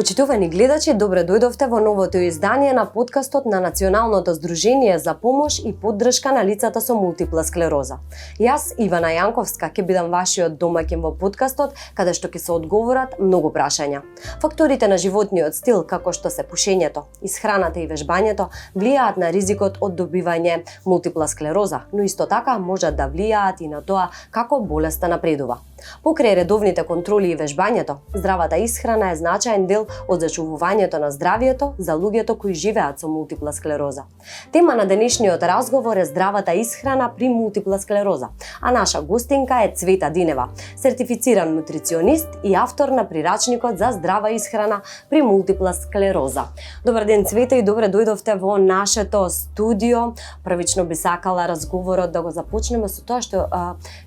Почитувани гледачи, добре дојдовте во новото издание на подкастот на Националното здружение за помош и поддршка на лицата со мултипла склероза. Јас, Ивана Јанковска, ќе бидам вашиот домаќин во подкастот, каде што ќе се одговорат многу прашања. Факторите на животниот стил, како што се пушењето, исхраната и вежбањето, влијаат на ризикот од добивање мултипла склероза, но исто така можат да влијаат и на тоа како болеста напредува. Покрај редовните контроли и вежбањето, здравата исхрана е значаен дел од зачувувањето на здравието за луѓето кои живеат со мултипла склероза. Тема на денешниот разговор е здравата исхрана при мултипла склероза, а наша гостинка е Цвета Динева, сертифициран нутриционист и автор на прирачникот за здрава исхрана при мултипла склероза. Добар ден, Цвета, и добре дојдовте во нашето студио. Првично би сакала разговорот да го започнеме со тоа што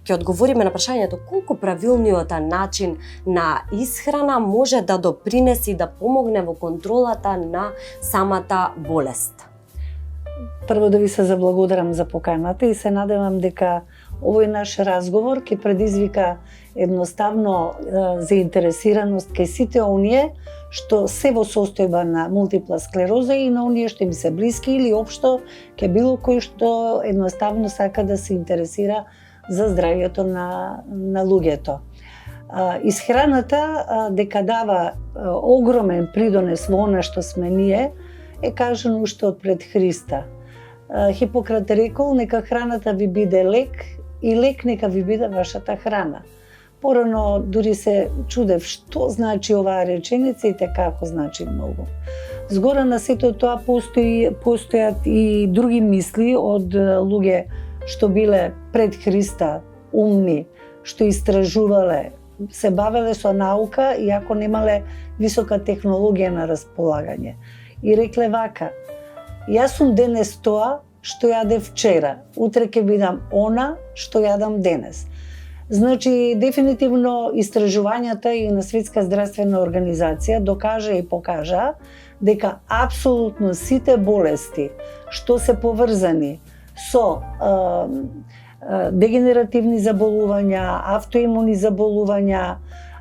ќе одговориме на прашањето колку правилниот начин на исхрана може да допринеси да помогне во контролата на самата болест. Прво да ви се заблагодарам за поканата и се надевам дека овој наш разговор ќе предизвика едноставно заинтересираност кај сите оние што се во состојба на мултипла склероза и на оние што им се блиски или општо ке било кој што едноставно сака да се интересира за здравието на луѓето. Исхраната дека дава огромен придонес во она што сме ние е кажано уште од пред Христа. Хипократ рекол нека храната ви биде лек и лек нека ви биде вашата храна. Порано дури се чудев што значи оваа реченица и како значи многу. Згора на сето тоа постојат и други мисли од луѓе што биле пред Христа умни, што истражувале, се бавеле со наука иако немале висока технологија на располагање. И рекле вака: јас сум денес тоа што јадев вчера, утре ќе бидам она што јадам денес. Значи, дефинитивно истражувањата и на Светска здравствена организација докажа и покажа дека апсолутно сите болести што се поврзани со дегенеративни заболувања, автоимуни заболувања,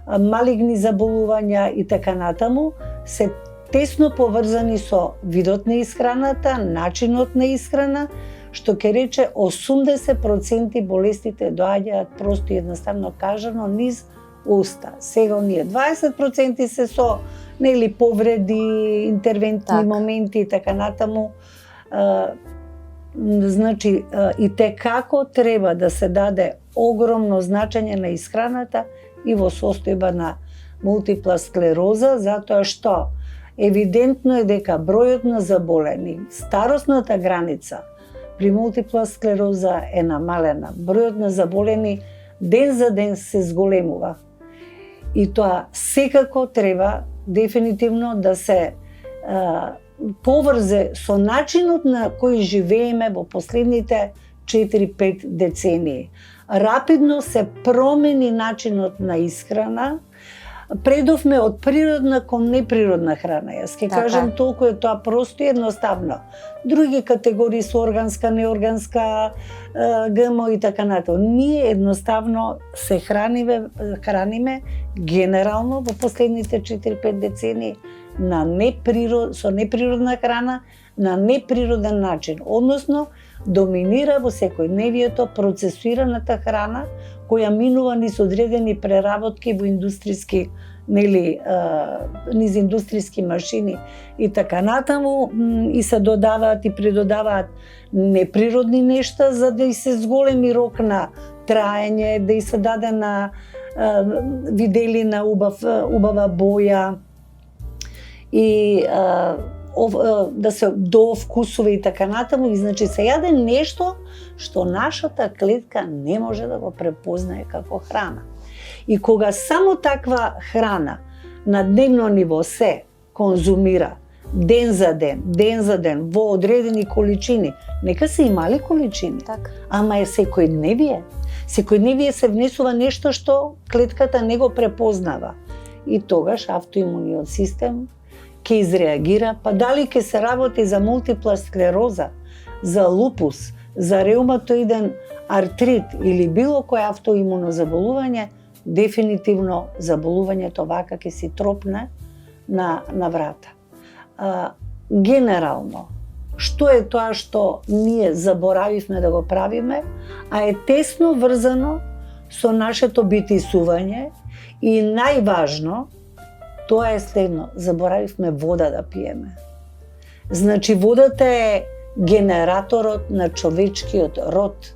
малигни заболувања и така натаму се тесно поврзани со видот на исхраната, начинот на исхрана, што ќе рече 80% болестите доаѓаат просто и едноставно кажано низ уста. Сега оние 20% се со повреди, интервентни моменти и така натаму. Значи, и како треба да се даде огромно значење на исхраната и во состојба на мултипла склероза, затоа што евидентно е дека бројот на заболени, старосната граница при мултипла склероза е намалена. Бројот на заболени ден за ден се зголемува. И тоа секако треба дефинитивно да се поврзе со начинот на кој живееме во последните 4-5 децении. Рапидно се промени начинот на исхрана. Предовме од природна кон неприродна храна. Јас ќе кажам толку е тоа просто и едноставно. Други категории со органска, неорганска, ГМО и така натаму. Ние едноставно се храниме генерално во последните 4-5 децении со неприродна храна на неприроден начин, односно доминира во секојдневието процесираната храна која минува низ одредени преработки во индустријски низ индустријски машини и така натаму и се додаваат и придодаваат неприродни нешта за да и се зголеми рок на траење, да и се даде на виделина убава боја и да се довкусува и така натаму, и значи се јаде нешто што нашата клетка не може да го препознае како храна. И кога само таква храна на дневно ниво се конзумира ден за ден во одредени количини, нека се и мали количини, ама е секојдневие. Секојдневие се внесува нешто што клетката не го препознава. И тогаш автоимуниот систем ќе изреагира, па дали ќе се работи за мултипла склероза, за лупус, за реуматоиден артрит или било кое автоимуно заболување, дефинитивно заболувањето вака ќе си тропне на врата. Генерално, што е тоа што ние заборавивме да го правиме, а е тесно врзано со нашето битисување и најважно, тоа е следно, заборавивме вода да пиеме. Значи, водата е генераторот на човечкиот род,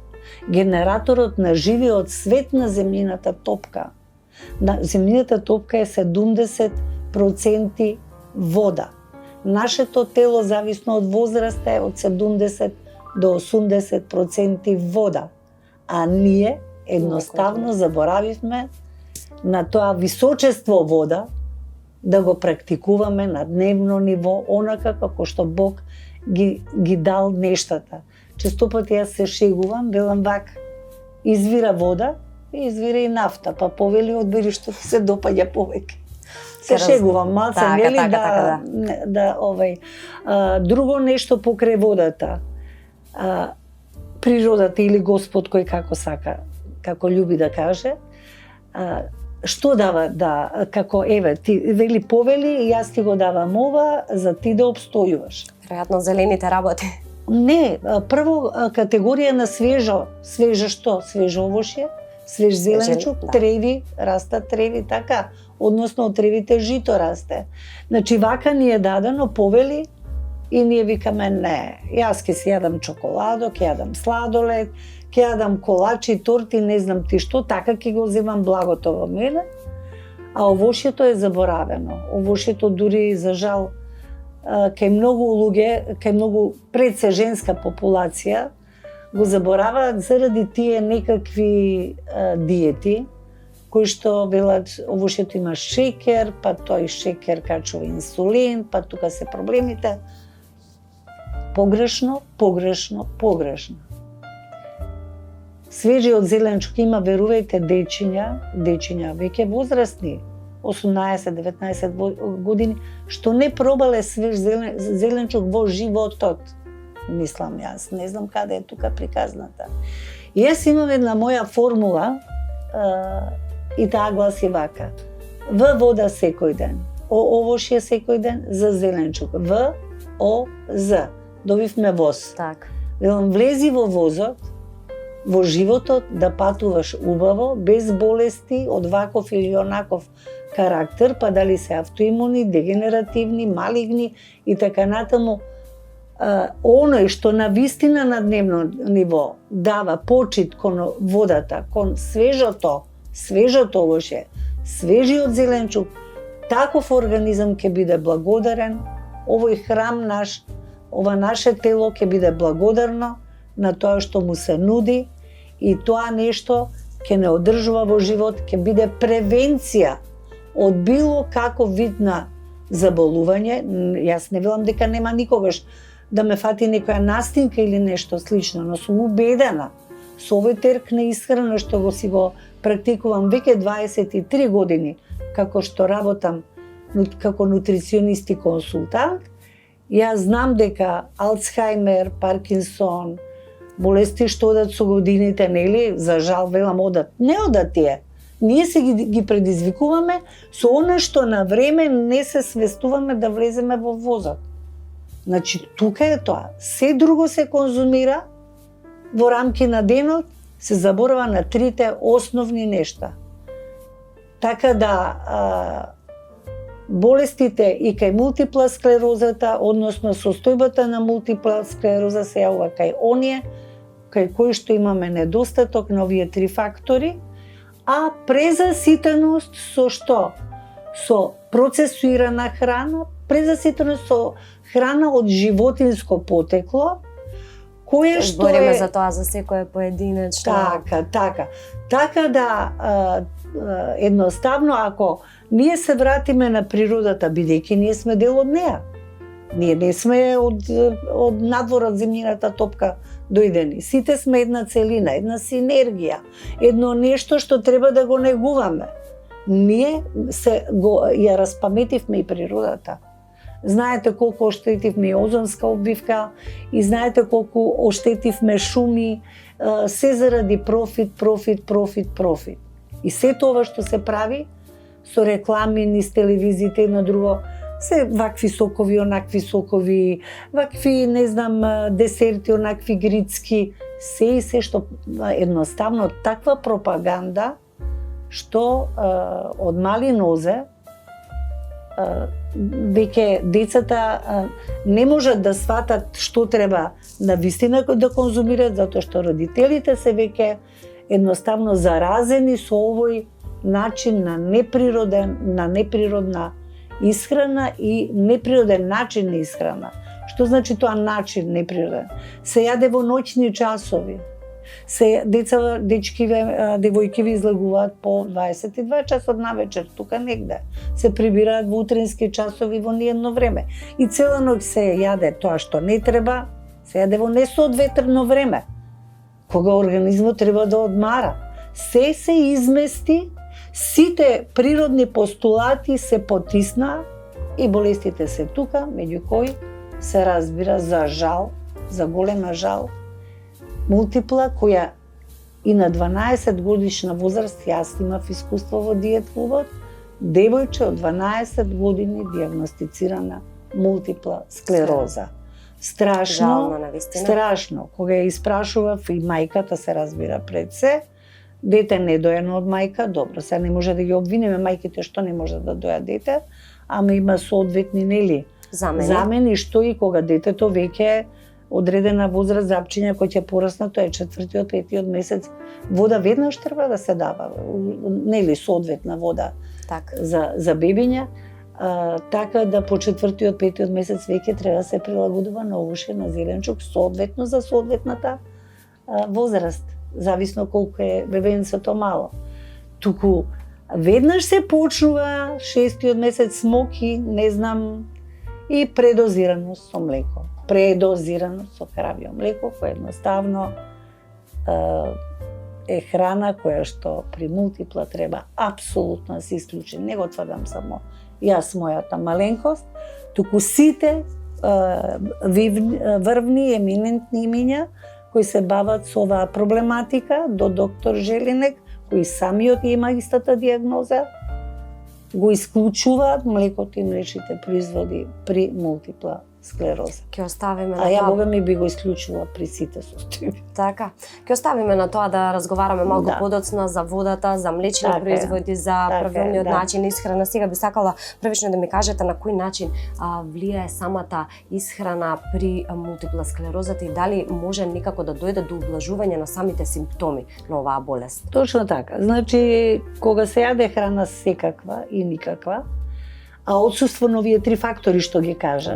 генераторот на живиот свет на земјината топка. Земјината топка е 70% вода. Нашето тело, зависно од возраста, е од 70 до 80% вода. А ние едноставно заборавивме на тоа височество вода да го практикуваме на дневно ниво, онака како што Бог ги дал нештата. Често пати јас се шегувам, велам вака, извира вода и извира и нафта, па повели одбери што се допаѓа повеќе. Се шегувам малце, нели друго нешто покрај водата. Природата или Господ кој како сака, како љуби да каже, што дава како еве ти вели повели и јас ти го давам ова за ти да обстојуваш. Веројатно зелените работи. Не, прво категорија на свежо што? Свежо овошје, свеж зеленчук, треви, растат треви, така, односно од тревите жито расте. Значи вака ни е дадено повели и ние викаме не, јас ќе си јадам чоколадо, ќе јадам сладолед, ќе јадам колачи, торти, не знам ти што, така ќе го земам благото во мене, а овошјето е заборавено. Овошјето дури за жал кај многу луѓе, кај многу предсе женска популација го забораваат заради тие некакви диети кои што велат овошјето има шекер, па тој шекер качува инсулин, па тука се проблемите. Погрешно. Свежиот зеленчук има, верувајте, дечиња веќе возрастни, 18-19 години, што не пробале свеж зеленчук во животот. Мислам јас, не знам каде е тука приказната. И јас имам една моја формула и таа гласи вака. В вода секој ден, овошје секој ден, за зеленчук. В, О, З. Добивме воз. Так. Велам, влези во возот, во животот да патуваш убаво, без болести, од ваков или онаков карактер, па дали се автоимуни, дегенеративни, малигни и така натаму. Оној што на вистина на дневно ниво дава почит кон водата, кон свежото овошје, свежиот зеленчук, таков организам ќе биде благодарен, овој храм наш, ова наше тело ќе биде благодарно на тоа што му се нуди и тоа нешто ќе не одржува во живот, ќе биде превенција од било каков вид на заболување. Јас не велам дека нема никогаш да ме фати некоја настинка или нешто слично, но сум убедена со овој терк на исхрана што го практикувам веќе 23 години, како што работам како нутриционист и консултант, јас знам дека Алцхаймер, Паркинсон, болести што одат со годините, нели, за жал велам одат. Не одат тие. Ние се ги предизвикуваме со она што на време не се свестуваме да влеземе во возот. Значи, тука е тоа. Се друго се конзумира во рамки на денот, се заборава на трите основни нешта. Така да, болестите и кај мултипла склерозата, односно состојбата на мултипла склероза се јавува кај оние, кај кои што имаме недостаток на овие три фактори, а презаситеност со што? Со процесуирана храна, презаситеност со храна од животинско потекло, кое што Збориме за тоа за секое поединечно. Така да, едноставно, ако ние се вратиме на природата, бидејќи ние сме дел од неа, ние не сме од надвор од земјината топка дојдени. Сите сме една целина, една синергија, едно нешто што треба да го негуваме. Ние ја распаметивме и природата. Знаете колку оштетивме и озонска обвивка и знаете колку оштетивме шуми, се заради профит. И се тоа што се прави со реклами низ телевизиите едно друго, се вакви сокови, онакви сокови, вакви, не знам, десерти, онакви грицки, се и се што едноставно таква пропаганда што од мали нозе веќе децата не можат да сватат што треба на вистина да конзумираат, затоа што родителите се веќе едноставно заразени со овој начин на неприродна исхрана и неприроден начин на исхрана. Што значи тоа начин неприроден? Се јаде во ноќни часови. Девојки излегуваат по 22 часот навечер, тука негде. Се прибираат во утрински часови во ниедно време. И цела ноќ се јаде тоа што не треба, се јаде во несоодветно време, кога организмот треба да одмара. Се измести, сите природни постулати се потиснаа и болестите се тука, меѓу кои се разбира за жал, за голема жал, мултипла, која и на 12 годишна возраст, јас имав искуство во диет клубот, девојче од 12 години диагностицирана мултипла склероза. Страшно, страшно. Кога ја испрашував и мајката се разбира пред се, дете недоено од мајка, добро, сега не може да ги обвинеме мајките што не може да доја дете, ама има соодветни нели замени што и кога детето веќе одредена возраст запчиња кој ќе порасна, тоа е 4-тиот, 5-тиот месец, вода веднаш треба да се дава, нели соодветна вода за бебиња, така да по 4-тиот, 5-тиот месец веќе треба да се прилагодува на овоше, на зеленчук, соодветно за соодветната возраст, зависно колку е бебенцето мало. Туку веднаш се почнува 6-тиот месец смоки, не знам, и предозирано со млеко. Предозирано со кравјо млеко, кој едноставно е храна која што при мултипла треба апсолутно да се исклучи. Не го тврдам само јас мојата маленкост, туку сите врвни, еминентни имиња кои се бават со оваа проблематика, до доктор Желинек, кој самиот има истата диагноза, го исклучуваат млекото и млечните производи при мултипла склероза. Ќе оставиме на тоа. А ја тоа. бога ми би го исклучила при сите состојби. Така. Ќе оставиме на тоа да разговараме малку подоцна за водата, за млечни производи, за правилниот начин исхрана. Сега би сакала првично да ми кажете на кој начин влијае самата исхрана при мултипла склерозата и дали може некако да дојде до облажување на самите симптоми на оваа болест. Точно така. Значи, кога се јаде храна секаква и никаква, а отсуство на овие три фактори што ги кажа.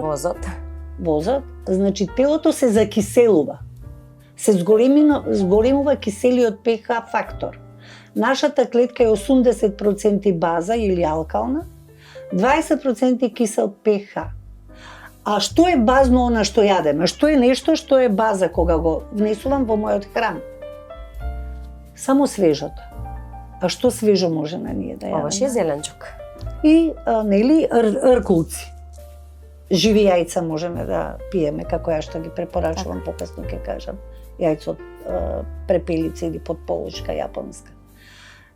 Возот, значи телото се закиселува. Се зголемува киселиот pH фактор. Нашата клетка е 80% база или алкална, 20% кисел pH. А што е базно она што јадеме? Што е нешто што е база кога го внесувам во мојот хран? Само свежото. А што свежо можеме ние да јадеме? Овош е зеленчук. И нели ркулци. Живи јајца можеме да пиеме, како ја што ги препорачувам, покасно ќе кажам. Јајцо од препелица или подполошка јапонска.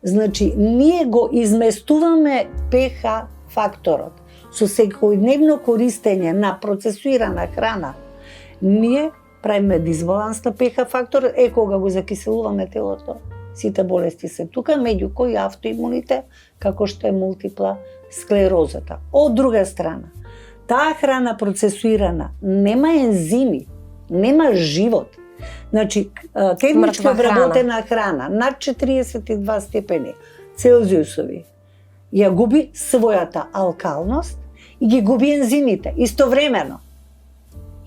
Значи, ние го изместуваме pH факторот. Со секојдневно користење на процесуирана храна, ние правиме дисбаланс на pH фактор, кога го закиселуваме телото. Сите болести се тука, меѓу кои автоимуните, како што е мултипла склерозата. Од друга страна, таа храна процесуирана нема ензими, нема живот. Значи, термички обработена храна над 42 степени Целзиусови ја губи својата алкалност и ги губи ензимите истовремено.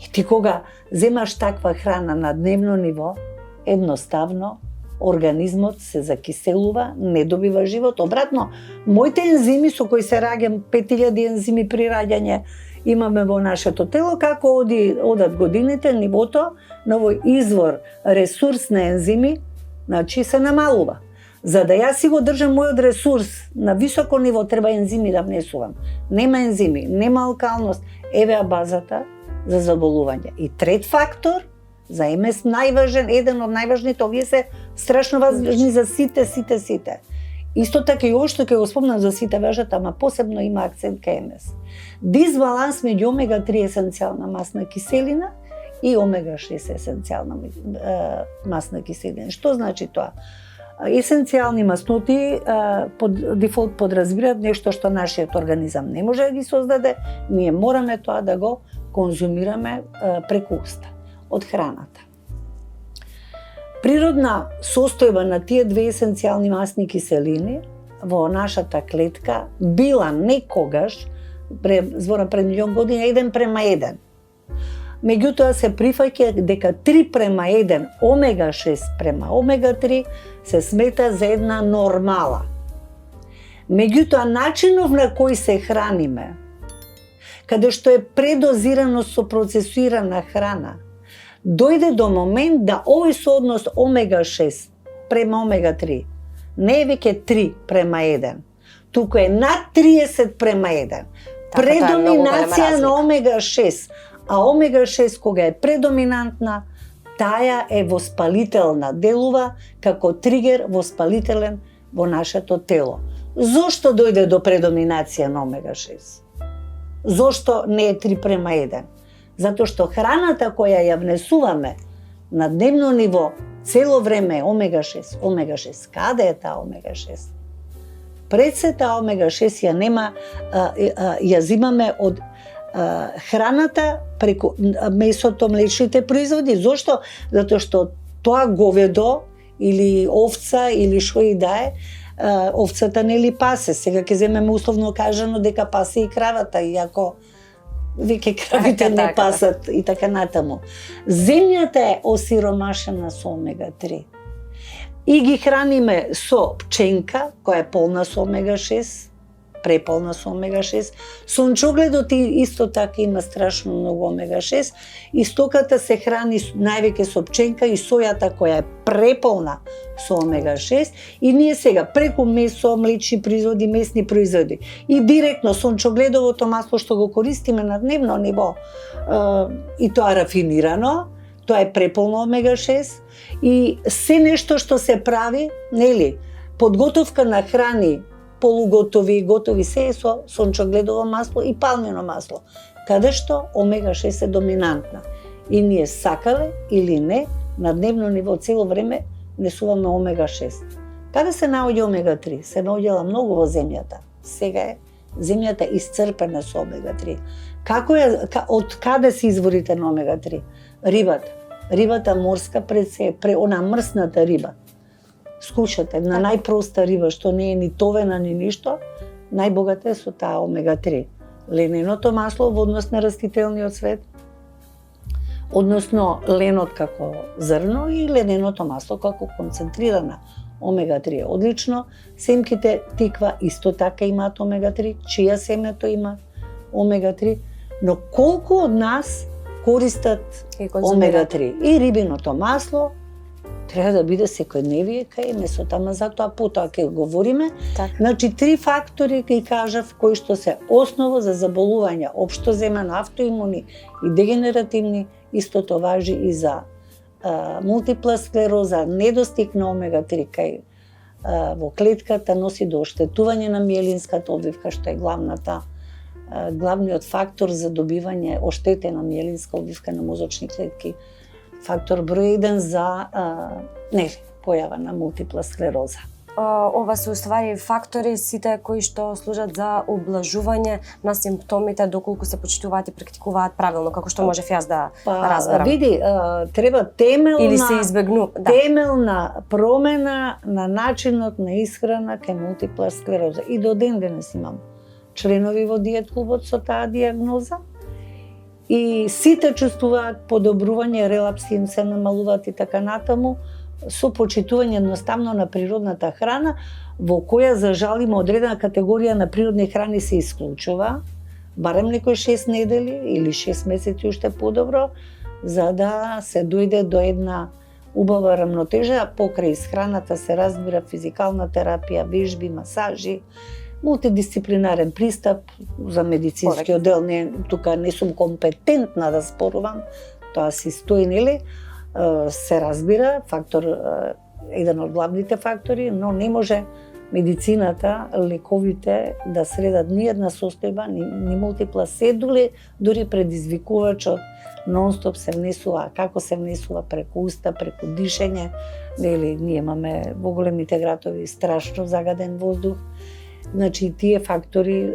И ти кога земаш таква храна на дневно ниво, едноставно организмот се закиселува, не добива живот. Обратно, моите ензими со кои се раѓам, 5000 ензими при раѓање имаме во нашето тело, како одат годините, нивото на овој извор, ресурс на ензими, значи се намалува. За да јас си го држам мојот ресурс на високо ниво, треба ензими да внесувам. Нема ензими, нема алкалност, еве базата за заболување. И трет фактор, за МС најважен, еден од најважните, овие се страшно важни за сите. Исто така и ово што ќе го спомнам за сите вежат, ама посебно има акцент кај МС. Дисбаланс меѓу омега-3 есенцијална масна киселина и омега-6 есенцијална масна киселина. Што значи тоа? Есенцијални масноти под дефолт подразбираат нешто што нашиот организам не може да ги создаде, ние мораме тоа да го конзумираме преку уста, од храната. Природна состојба на тие две есенцијални масни киселини во нашата клетка била некогаш, зборам пред милион години, 1:1. Меѓутоа се прифаќа дека 3:1 омега-6 према омега-3 се смета за една нормала. Меѓутоа начинов на кој се храниме, каде што е предозирано со процесирана храна, дојде до момент да овој сооднос омега-6 према омега-3 не е веќе 3:1, туку е над 30:1. Предоминација на омега-6, а омега-6 кога е предоминантна, таа е воспалителна, делува како тригер воспалителен во нашето тело. Зошто дојде до предоминација на омега-6? Зошто не е 3:1? Затоа што храната која ја внесуваме на дневно ниво цело време е омега-6. Омега-6, каде е таа омега-6? Пред се таа омега-6 ја нема, ја зимаме од храната преку месото, млечните производи. Зошто? Затоа што тоа говедо или овца или што и да е, овцата нели пасе. Сега ќе земеме условно кажано дека пасе и кравата, иако веќе кравите не пасат и така натаму. Земјата е осиромашена со омега-3. И ги храниме со пченка, која е полна со омега-6, преполна со омега-6. Сончогледот исто така има страшно многу омега-6. И стоката се храни највеќе со пченка и сојата која е преполна со омега-6. И ние сега преку месо, млечни производи, месни производи и директно сончогледовото масло што го користиме на дневно ниво, и тоа рафинирано, тоа е преполно омега-6 и се нешто што се прави, нели, подготовка на храни, полуготови, готови, се е со сончогледово масло и палмино масло, каде што омега-6 е доминантна. И ние сакале или не, на дневно ниво цело време внесуваме омега-6. Каде се наоѓа омега-3? Се наоѓала многу во земјата. Сега е земјата исцрпена со омега-3. Од каде се изворите на омега-3? Рибата. Рибата морска пред се, она мрсната риба. Скушате, една најпроста риба што не е ни товена ни ништо, најбогата е со таа омега-3. Лененото масло во однос на растителниот свет, односно ленот како зрно и лененото масло како концентрирана омега-3 е одлично. Семките тиква исто така имаат омега-3, чија семето има омега-3, но колку од нас користат омега-3? И рибиното масло треба да биде секојдневие кај месото, ама затоа потоа ќе говориме. Значи, 3 фактори ги кажав кои што се основа за заболувања општо земено, автоимуни и дегенеративни. Истото важи и за мултипла склероза, недостиг на омега-3 кај во клетката носи до оштетување на миелинската обвивка, што е главниот фактор за добивање оштетена миелинска обвивка на мозочни клетки. Фактор број 1 за појава на мултипла склероза. Ова се уствари фактори сите кои што служат за облажување на симптомите доколку се почитуваат и практикуваат правилно, како што можев јас да разберам. Види, треба темелна или се избегну, темелна промена на начинот на исхрана кај мултипла склероза. И до ден денес имам членови во диет клубот со таа диагноза. И сите чувствуваат подобрување, релапси им се намалуваат и така натаму, со почитување едноставно на природната храна, во која за жал има одредена категорија на природни храни се исклучува, барем некои 6 недели или 6 месеци уште подобро, за да се дојде до една убава рамнотежа, покрај исхраната се разбира физикална терапија, вежби, масажи, мултидисциплинарен пристап за медицински оддел. Тука не сум компетентна да спорувам, тоа си стои, нели? Се разбира, фактор, еден од главните фактори, но не може медицината, лековите да средат ни една состојба, ни мултипла, се дури предизвикувачот нон-стоп се внесува, како се внесува преку уста, преку дишење, нели ние имаме во големите градови страшно загаден воздух. Значи тие фактори,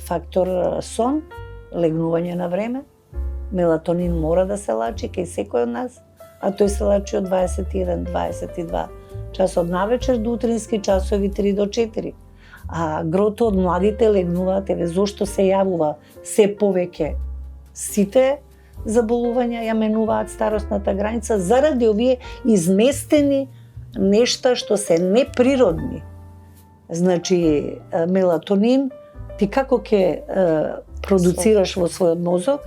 фактор сон, легнување на време, мелатонин мора да се лачи кај секој од нас, а тој се лачи од 21-22 часот навечер до утрински часови 3 до 4. А грото од младите легнуваат, еве зошто се јавува се повеќе сите заболувања ја менуваат старосната граница заради овие изместени нешта што се неприродни. Значи мелатонин ти како ќе продуцираш во својот мозок,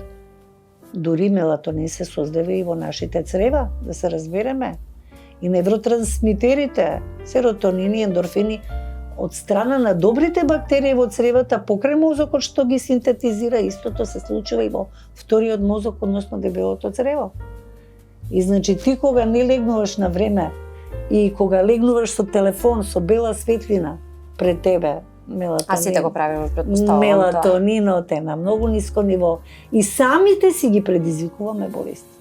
дури мелатонин се создава и во нашите црева, да се разбереме. И невротрансмитерите, серотонини, ендорфини, од страна на добрите бактерии во цревата покрај мозокот што ги синтетизира, истото се случува и во вториот мозок, односно дебелото црево. И значи ти кога не легнуваш на време и кога легнуваш со телефон, со бела светлина пред тебе, А сите го правиме, претпоставувам тоа. Мелатонинот е на многу ниско ниво и самите си ги предизвикуваме болестите.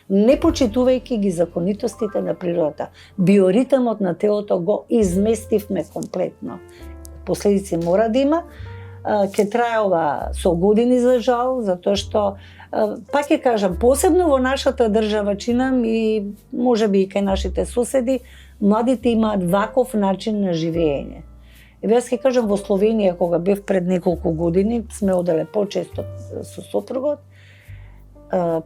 Не почитувајќи ги законитостите на природата. Биоритмот на телото го изместивме комплетно. Последици мора да има. Ке трае ова со години за жал, затоа што пак ќе кажам, посебно во нашата држава чинам и можеби и кај нашите соседи, младите имаат ваков начин на живење. Еве јас ќе кажам, во Словенија кога бев пред неколку години, сме оделе почесто со сопругот,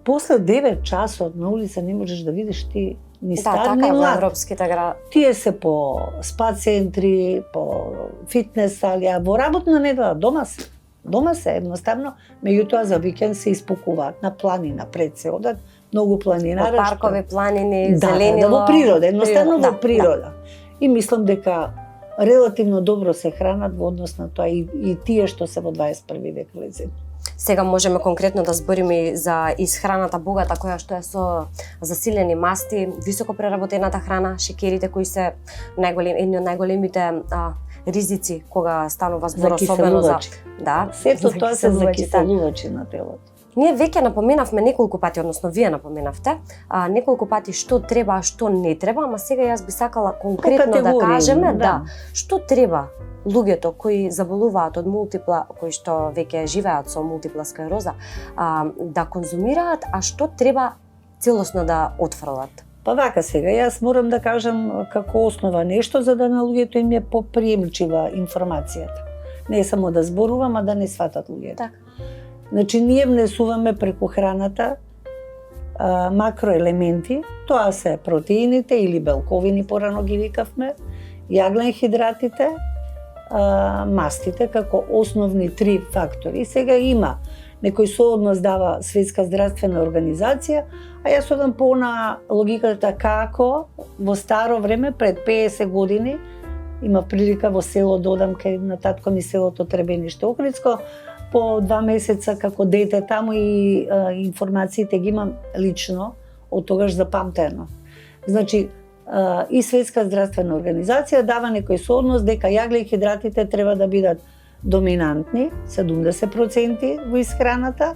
после 9 часот на улица не можеш да видиш ти ни стар, ни во млад. европските гради. Тие се по спа центри, по фитнес сали, а во работна недела дома се. Дома се едноставно, меѓутоа за викенд се испукуваат на планина, пред се одат многу планинари. Во паркови, планини, да, зеленило. во природа, едноставно во природа. Да. И мислам дека релативно добро се хранат во однос на тоа и тие што се во 21 век влезени. Сега можеме конкретно да збориме за исхраната богата која што е со засилени масти, високо преработената храна, шекерите кои се едни од најголемите ризици кога станува збор особено за сето тоа се закиселувачи на телото. Ние веќе напоменавме неколку пати, односно вие напоменавте, неколку пати што треба, а што не треба, ама сега јас би сакала конкретно да кажеме, што треба луѓето кои заболуваат од мултипла, кои што веќе живеат со мултипла склероза, да конзумираат, а што треба целосно да отфрлат? Па вака сега, јас морам да кажам како основа нешто за да на луѓето им е поприемчива информацијата. Не само да зборувам, а да не сватат луѓето. Так. Значи, ние внесуваме преку храната макроелементи, тоа се протеините или белковини, порано ги викавме, јаглен хидратите, мастите како основни 3 фактори. И сега има некој сооднос дава Светска здравствена организација, а јас одам по на логиката како во старо време, пред 50 години, има прилика во село да одам кај на татко ми селото Требениште Охридско, по 2 месеца како дете таму и информациите ги имам лично, од тогаш запамтено. Значи, и Светска здравствена организација дава некој сооднос дека јагле и хидратите треба да бидат доминантни, 70% во исхраната,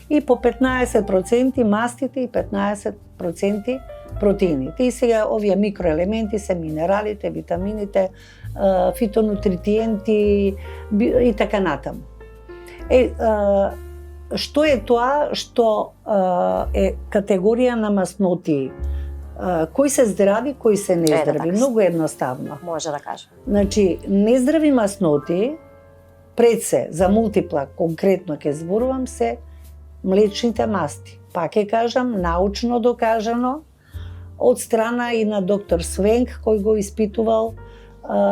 и по 15% мастите и 15% протеините. И сега овие микроелементи се минералите, витамините, фитонутриенти и така натаму. Што е тоа што е категорија на масноти? Кои се здрави, кои се нездрави? Многу едноставно. Може да кажем. Значи, нездрави масноти, пред се, за мултипла конкретно ќе зборувам, се млечните масти. Пак ќе кажам, научно докажано, од страна и на доктор Свенк, кој го испитувал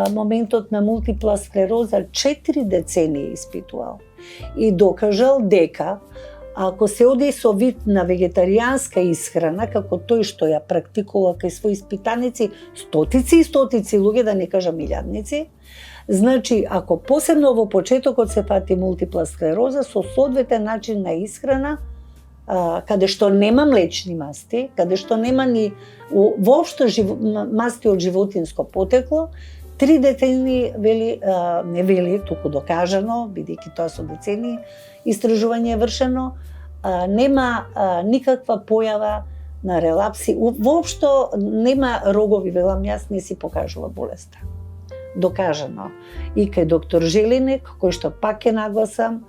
моментот на мултипла склероза, 4 децении испитувал. И докажал дека ако се оди со вид на вегетаријанска исхрана, како тој што ја практикува кај своји испитаници, стотици и стотици луѓе, да не кажам илјадници, значи, ако посебно во почетокот се пати мултипла склероза, со соодветен начин на исхрана, каде што нема млечни масти, каде што нема ни воопшто масти од животинско потекло, 3 децени не вели, туку докажано, бидејќи тоа со децени истражување е вршено, нема никаква појава на релапси, воопшто нема рогови, велам јас, не си покажува болеста. Докажано. И кај доктор Желинек, кој што пак ќе нагласам,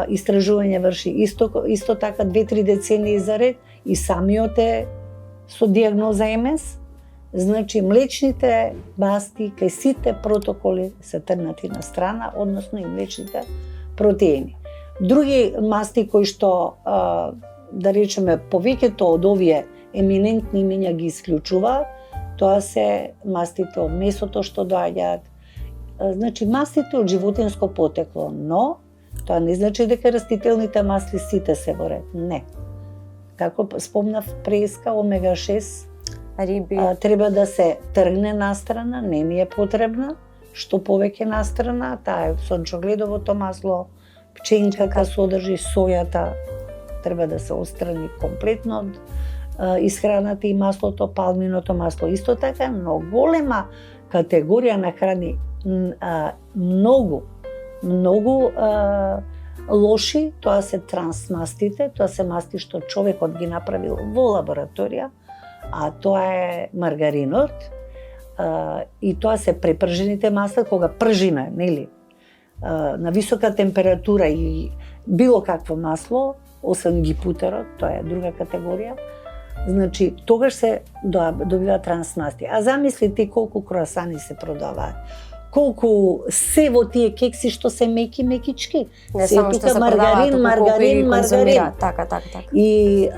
истражување врши исто така 2-3 децении за ред и самиот е со дијагноза МС. Значи, млечните масти кај сите протоколи се трнати на страна, односно и млечните протеини. Други масти кои што, да речеме, повеќето од овие еминентни имиња ги исклучуваат, тоа се мастите од месото што доаѓаат, значи мастите од животинско потекло, но тоа не значи дека растителните масли сите се во ред. Не. Како спомнав преска, омега-6 риби треба да се тргне настрана, не ни е потребна. Што повеќе настрана, таа е сончогледовото масло, пченката содржи, сојата треба да се отстрани комплетно од исхраната и маслото, палминото масло исто така, но голема категорија на храни многу лоши, тоа се трансмастите, тоа се масти што човекот ги направил во лабораторија, а тоа е маргаринот, и тоа се препржените масла, кога пржиме, нели, на висока температура и било какво масло, освен гипутерот, тоа е друга категорија, значи тогаш се добива трансмасти. А замислите колку круасани се продаваат, колку се во тие кекси што се мекички, не се само што се маргарин. Така. И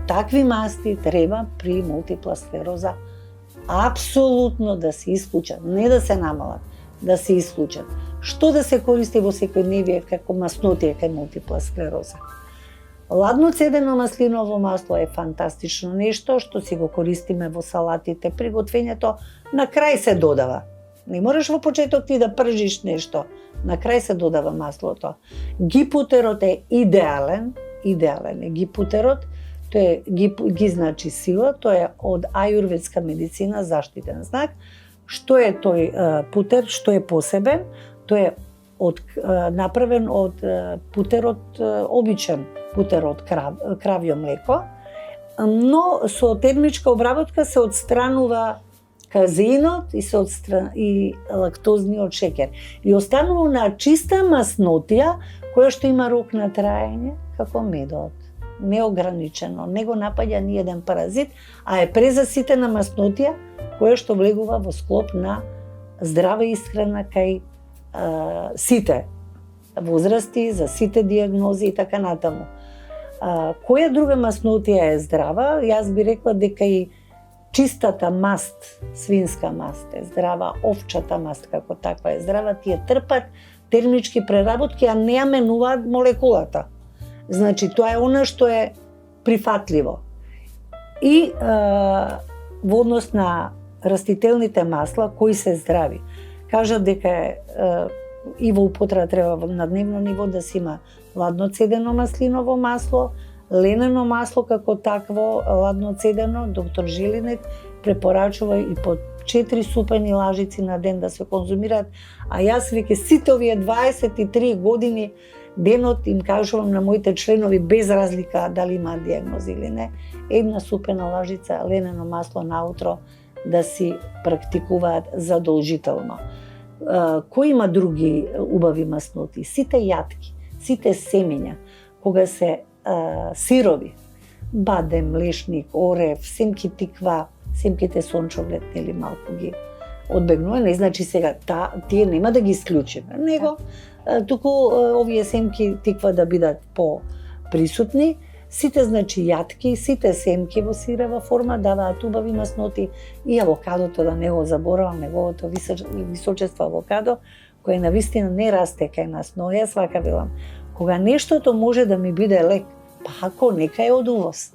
такви масти треба при мултипла склероза апсолутно да се исклучат, не да се намалат, да се исклучат. Што да се користи во секојдневие како маснотија кај мултипла склероза? Ладно цедено маслиново масло е фантастично нешто што си го користиме во салатите, приготвењето, на крај се додава. Не можеш во почеток ти да пржиш нешто, на крај се додава маслото. Гипутерот е идеален е гипутерот, тој ги значи сила, тој е од ајурведска медицина, заштитен знак. Што е тој путер, што е посебен? Тој е направен од путерот обичен, путер од кравјо млеко, но со термичка обработка се отстранува казеинот и лактозниот шеќер. И останува на чиста маснотија која што има рок на траење како медот. Неограничено, не го напаѓа ни еден паразит, а е презаситена маснотија која што влегува во склоп на здрава исхрана кај сите возрасти, за сите дијагнози и така натаму. Која друга маснотија е здрава? Јас би рекла дека и чистата маст, свинска маст е здрава, овчата маст како таква е здрава, тие трпат термички преработки, а не ја менуваат молекулата. Значи, тоа е она што е прифатливо. И во однос на растителните масла, кои се здрави, кажат дека и во употреба треба на дневно ниво да се има ладно цедено маслиново масло, ленено масло како такво, ладно цедено, доктор Желинек препорачува и по 4 супени лажици на ден да се конзумираат, а јас веќе сите овие 23 години денот им кажувам на моите членови без разлика дали имаат дијагнози или не, една супена лажица ленено масло наутро да си практикуваат задолжително. Кој има други убави масноти? Сите јатки, сите семења, кога се сирови, бадем, млечник, орев, семки тиква, семките сончоглед, нели малку ги одбегнува, не значи сега тие нема да ги исклучиме, него туку овие семки тиква да бидат по-присутни. Сите, значи, јатки, сите семки во сирева форма даваат убави масноти и авокадото, да не го заборавам, неговото височество авокадо, кој навистина не расте кај нас, но јас вака велам, кога нештото може да ми биде лек, па ако нека е од увоз.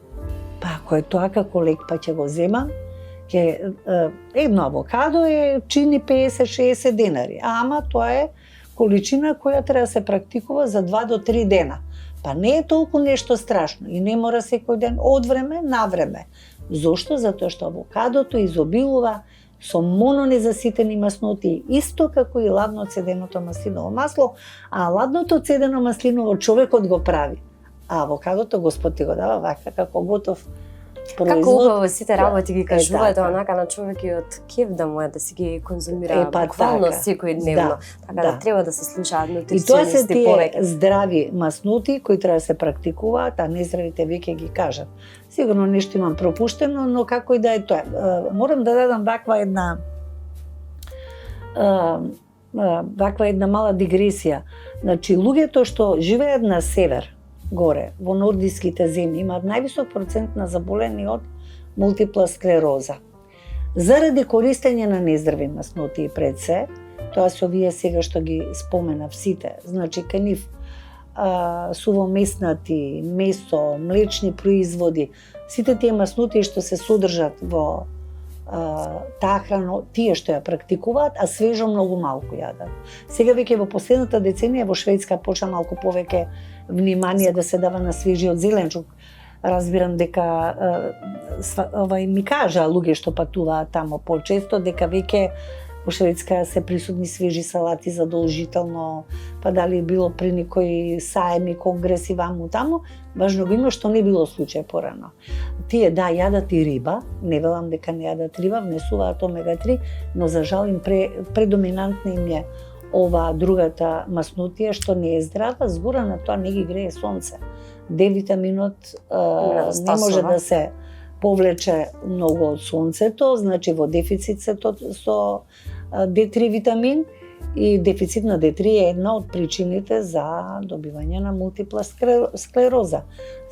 Па ако е тоа како лек, па ќе го земам, едно авокадо чини 50-60 денари, ама тоа е количина која треба да се практикува за 2 до 3 дена. Па не е толку нешто страшно и не мора секој ден, од време на време. Зошто? Затоа што авокадото изобилува со мононезаситени масноти, исто како и ладно цеденото маслиново масло, а ладното цедено маслиново човекот го прави. А авокадото Господ ти го дава вака како готов производ. Како убаво сите работи ги кажуваат така. онака на човек и од кеф да му е да си ги конзумира Па буквално така. секојдневно. Така да треба да се слушаат И тоа се нутриционисти тие повеќе. здрави масноти кои треба да се практикуваат, а нездравите веќе ги кажат. Сигурно нешто имам пропуштено, но како и да е тоа. Морам да дадам ваква една мала дигресија. Значи, луѓето што живеат на север, горе, во нордиските земји, имаат највисок процент на заболени од мултипла склероза. Заради користење на нездрави масноти и пред се, тоа се овие сега што ги споменав сите, значи кај нив сувомеснати, месо, млечни производи, сите тие масноти што се содржат во таа храна, тие што ја практикуваат, а свежо многу малку јадат. Сега веќе во последната деценија во Шведска почна малку повеќе внимание да се дава на свежиот зеленчук. Разбирам дека ми кажа луѓе што патуваат тамо почесто дека веќе во Шведска се присутни свежи салати задолжително, па дали било при некои саеми, конгреси ваму таму, важно го има што не било случај порано. Тие да јадат и риба, не велам дека не јадат риба, внесуваат омега-3, но за жал им предоминантна им е ова другата маснотија што не е здрава, згора на тоа не ги грее сонце. Д-витаминот не може да се повлече многу од сонцето, значи во дефицит се со D3 витамин и дефицит на D3 е една од причините за добивање на мултипла склероза.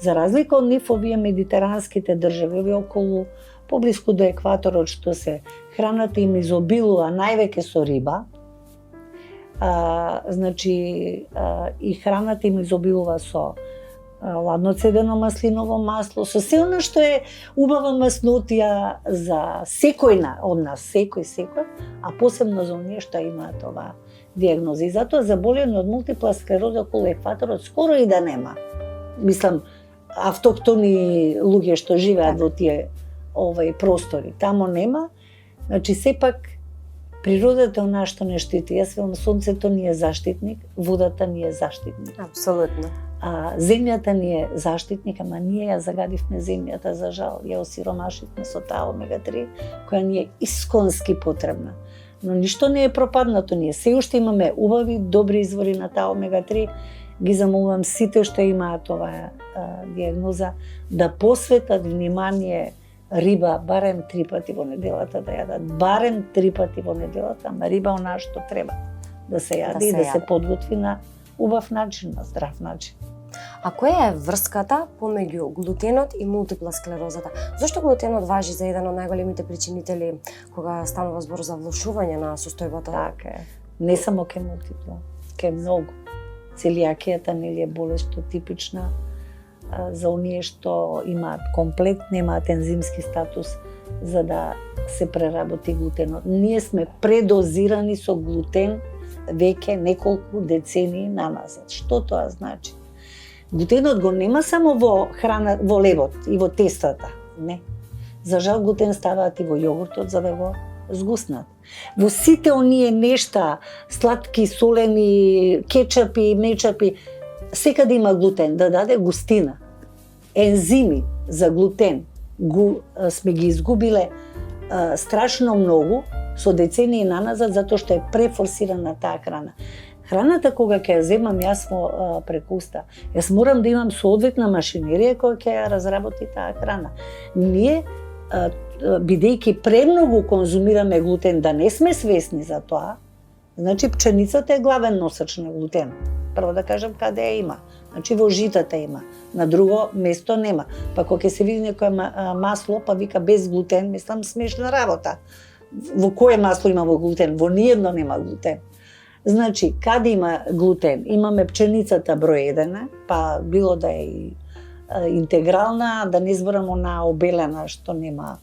За разлика од нив, овие медитеранските држави, овие околу поблиску до екваторот, што се храната им изобилува највеќе со риба, значи и храната им изобилува со ладно цедено маслиново масло, со се она што е убава маснотија за секојна од нас, секој, а посебно за оние што имаат оваа диагноза. И затоа заболени од мултипла склероза околу екваторот скоро и да нема. Мислам, автоктони луѓе што живеат во тие простори, тамо нема. Значи сепак природата онаа што не штити. Јас велам, сонцето ни е заштитник, водата ни е заштитник. Апсолутно. Земјата ни е заштитник, ама ние ја загадивме земјата, за жал, ја осиромашивме со таа омега-3, која ни е исконски потребна. Но ништо не е пропаднато, ние се уште имаме убави, добри извори на таа омега-3. Ги замолувам сите што имаат оваа диагноза да посветат внимание риба барем 3 пати во неделата да јадат, барем 3 пати во неделата, ама риба онаа што треба да се јаде и да се подготви на убав начин, на здрав начин. А која е врската помеѓу глутенот и мултипла склерозата? Зошто глутенот важи за еден од најголемите причинители кога станува збор за влошување на состојбата? Така е. Не само ке мултипла, ке многу. Целијакијата нели е болест што типична за оние што имаат комплект, немаат ензимски статус за да се преработи глутенот. Ние сме предозирани со глутен веќе неколку децении наназад. Што тоа значи? Глутенот го нема само во храна, во левот и во тестата, не. За жал глутен ставаат и во јогуртот за да го згуснат. Во сите оние нешта, сладки, солени, кетчапи, мечапи, секаде има глутен, да даде густина. Ензими за глутен сме ги изгубиле страшно многу со децении наназад, затоа што е префорсирана таа храна. Храната кога ќе ја земам јас преку уста, јас морам да имам соодветна машинерија која ќе ја разработи таа храна. Ние, бидејќи премногу конзумираме глутен, да не сме свесни за тоа, значи пченицата е главен носач на глутен. Прво да кажам каде ја има. Значи во житата има, на друго место нема. Па кога ќе се види некое масло, па вика без глутен, мислам смешна работа. Во кое масло има во глутен? Во ниедно нема глутен. Значи, каде има глутен? Имаме пченицата број 1, па било да е и интегрална, да не зборам она обелена што нема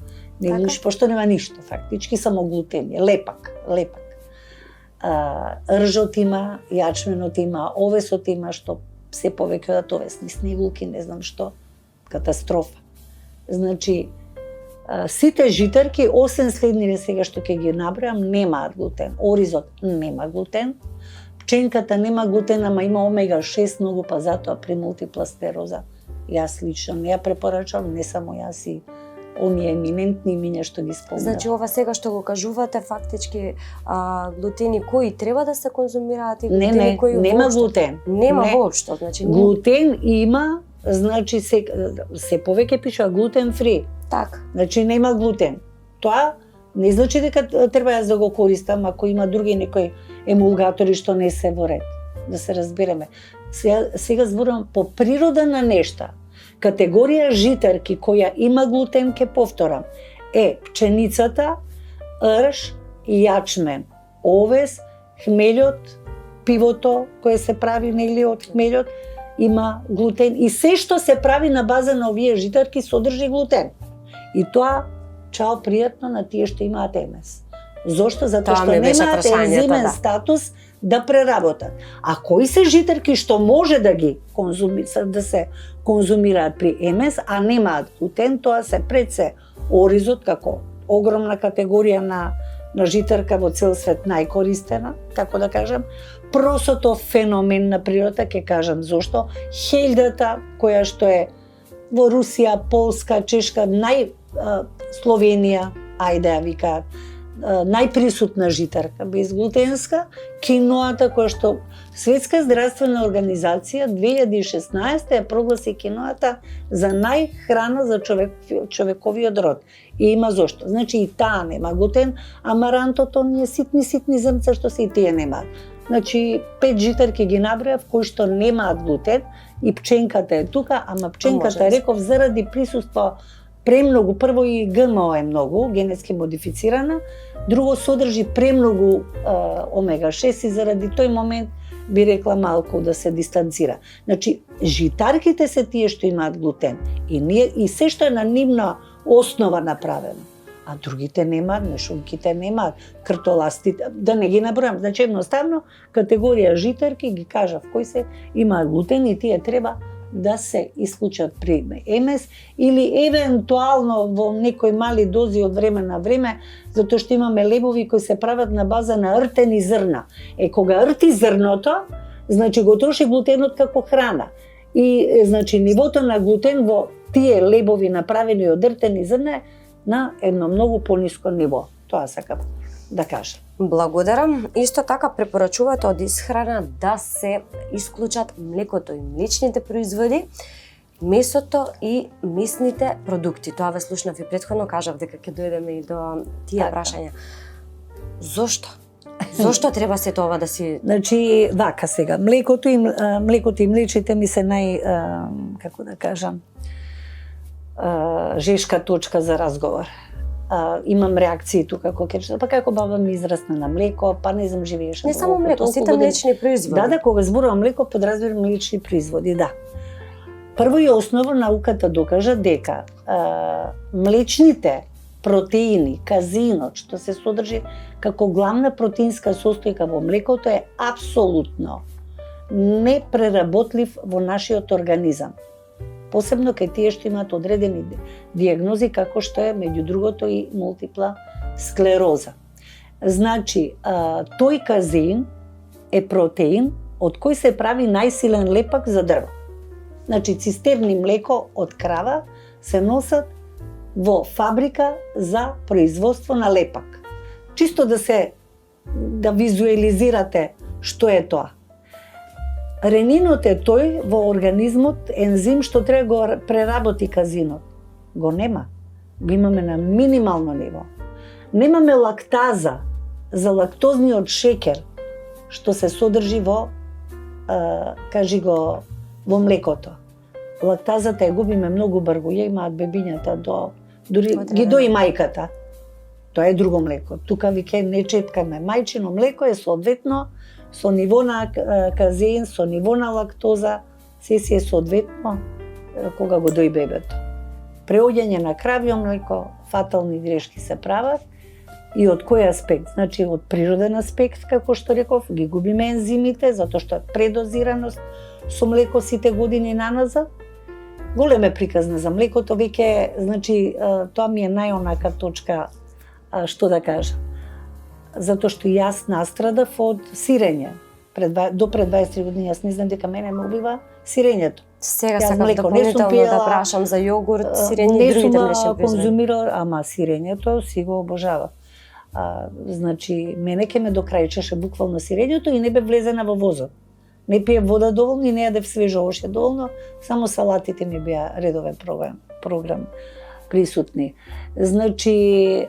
пошто нема ништо фактички, само глутен е, лепак. Ржот има, јачменот има, овесот има, што се повеќе од овесни снегулки, не знам што, катастрофа. Значи, сите житарки, освен следниве сега што ќе ги набројам, немаат глутен. Оризот нема глутен. Пченката нема глутен, ама има омега 6 многу, па затоа при мултипла склероза јас лично не ја препорачам, не само јас и оние еминентни имиња што ги спомнав. Значи ова сега што го кажувате фактички глутени кои треба да се конзумираат и глутени кои нема воопшто? глутен. Нема Не. воопшто, значи Глутен има, значи се повеќе пишува глутен фри. така. Значи нема глутен. Тоа не значи дека треба јас да го користам ако има други некои емулгатори што не се во ред. Да се разбереме. Сега зборувам по природа на нешта. Категорија житарки која има глутен, ке повторам, е пченицата, рж, јачмен, овес, хмелјот, пивото кое се прави нели од хмелјот има глутен и се што се прави на база на овие житарки содржи глутен. И тоа чао пријатно на тие што имаат МС. Зошто? Затоа што немаат ензимен статус да преработат. А кои се житарки што може да ги да се конзумираат при МС, а немаат глутен, тоа се пред се оризот како огромна категорија на житарка во цел свет најкористена, така да кажам. Просото феномен на природата, ќе кажам зошто. Хелдата, која што е во Русија, Полска, Чешка, Словенија, ајде ја викаат, најприсутна житарка безглутенска, киноата која што Светска здравствена организација 2016 ја прогласи киноата за најхрана за човековиот род. И има зошто. Значи и таа нема глутен, амарантото ние ситни зрнца што се и тие немаат. Значи 5 житарки ги набројав кои што немаат глутен и пченката е тука, ама пченката реков заради присуство премногу, прво и ГМО е многу, генетски модифицирана, друго содржи премногу омега 6 и заради тој момент би рекла малку да се дистанцира. Значи, житарките се тие што имаат глутен и се што е на нивна основа направено. А другите немаат, мешунките немаат, кртоластите, да не ги набројам. Значи, едноставно, категорија житарки ги кажав кои се имаат глутен и тие треба да се исклучат при МС или евентуално во некои мали дози од време на време, затоа што имаме лебови кои се прават на база на ртени зрна. Кога рти зрното, значи го троши глутенот како храна. И значи нивото на глутен во тие лебови направени од ртени зрна е на едно многу пониско ниво. Тоа сакам да кажам. Благодарам. Исто така препорачувате од исхрана да се исклучат млекото и млечните производи, месото и месните продукти. Тоа ве слушнав и претходно, кажав дека ќе дојдеме и до тие прашања. Зошто? Зошто треба сето ова да си... Значи, вака сега, млекото и млечите ми се како да кажам, жешка точка за разговор. Имам реакции тука кога ќе па како баба ми израсна на млеко, па не знам живееше. Не само млеко, сите млечни производи. Да, кога зборувам млеко, подразбирам млечни производи, да. Прво и основно науката докажа дека млечните протеини, казеинот, што се содржи како главна протеинска состојка во млекото е апсолутно непреработлив во нашиот организам. Посебно кај тие што имаат одредени диагнози, како што е, меѓу другото, и мултипла склероза. Значи, тој казеин е протеин од кој се прави најсилен лепак за дрво. Значи, цистерни млеко од крава се носат во фабрика за производство на лепак. Чисто да визуализирате што е тоа. Ренинот е тој во организмот ензим што треба го преработи казинот. Го нема. Го имаме на минимално ниво. Немаме лактаза за лактозниот шеќер што се содржи во во млекото. Лактазата ја губиме многу брзо, ја имаат бебињата дури ги дои мајката. Тоа е друго млеко. Тука веќе не четкаме. Мајчино млеко е соодветно со ниво на казеин, со ниво на лактоза, се си е соодветно кога го дои бебето. Преоѓање на кравјо млеко, фатални грешки се прават. И од кој аспект? Значи, од природен аспект, како што реков, ги губиме ензимите, затоа што е предозираност со млеко сите години наназад. голема приказна за млекото, веќе, значи, тоа ми е најонака точка, што да кажам. Затоа што јас настрадав од сирење. До пред 23 години јас не знам дека мене ме убива сирењето. Сега Јас сакам млеко не сум дополнително пиела, да прашам за јогурт, сирење и другите млечни Не сум производи. конзумирала, ама сирењето си го обожава. Значи, мене ке ме докрајчеше буквално сирењето и не бе влезена во возот. Не пие вода доволно и не јадев свежо овошје доволно, само салатите ми беа редовен програм присутни. Значи,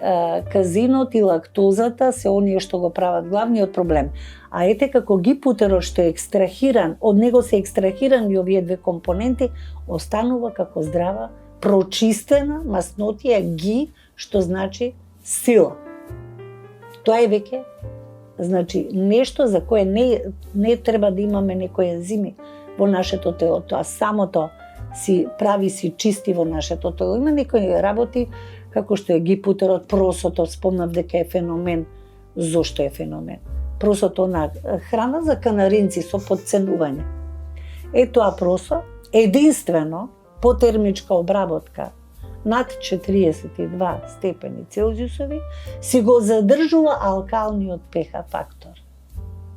казинот и лактозата се оние што го прават главниот проблем. А ете како гипутерот што е екстрахиран, од него се екстрахирани овие две компоненти, останува како здрава, прочистена маснотија ги, што значи сила. Тоа е веќе, значи, нешто за кое не треба да имаме некои ензими во нашето тело, тоа самото си прави, си чисти во нашето тело. Има некои работи, како што е гипутерот, просото, спомнав дека е феномен. Зошто е феномен? Просото на храна за канаринци со подценување. Тоа просо, единствено, по термичка обработка, над 42 степени Целзиусови, си го задржува алкалниот pH фактор.